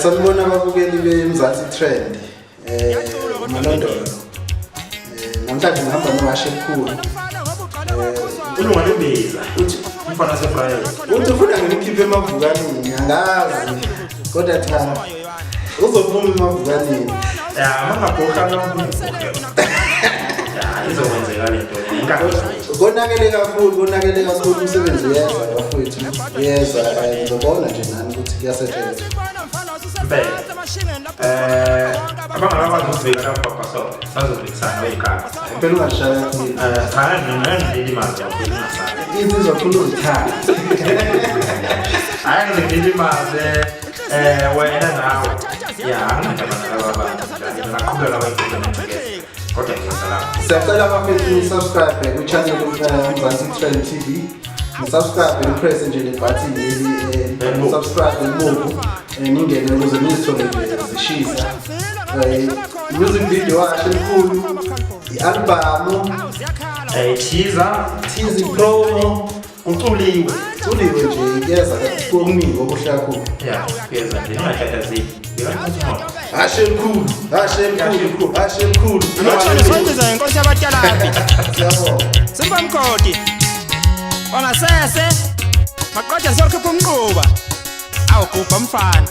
Sanibona ababukeli beMzansi Trend. Malondolo. Namhlanje ngihamba noWashe Mkhulu. Ulunga lembiza. Uthi umfana seFriday. Uthi ufuna ngimkhiphe emavukanini, angazi. Kodwa cha. Uzophuma emavukanini. Mangabhokha lonke. Izokwenzeka lento ngakho. Konakele kakhulu umsebenzi uyeza bafowethu. Uyeza ngizobona nje nani ukuthi kuyasetshenzwa. Abangakwazi ukubheka lapha kwaso sazokulisana wekhaya. Impela ungashaya kakhulu. Cha ngilandeli imali yakho ingasala. Insizwa khulu uzithanda. Hayi ngizindeli imali wena nawe. Angidabana labantu. Ngaqhubeka abayibhekile. Kodwa ngiyasala. Siyacela abafethu subscribe ku channel uMzansi Trend TV. Subscribe press nje le button leli subscribe ngoku ningene ukuze nizithole zishisa. Music video Washe Mkhulu, i-album, teaser promo, uculiwe nje yeza okuningi okuhle kakhulu. Yeza nje ngingathatha Washe Mkhulu. Nothando sondiza inkosi yabatyalapi. Siyabonga. Simba mkhodi. Wangasese. Maqoja sokhipha umquba. Awugubha mfana.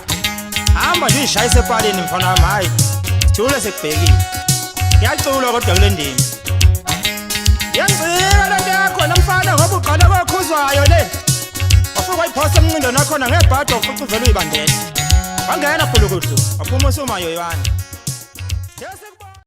Hamba nje ishayise epaleni mfana wami hayi. Thule sekubhekile. Ngiyacula kodwa kule ndimi. Yangcika lento yakho namfana ngoba uqala kwakhuzwayo le. Wafuka iphosa emncindo nakhona ngebhadi ufuthi uvela uyibandela. Wangena phulukuhlu. Waphuma usumayoyana. Yes.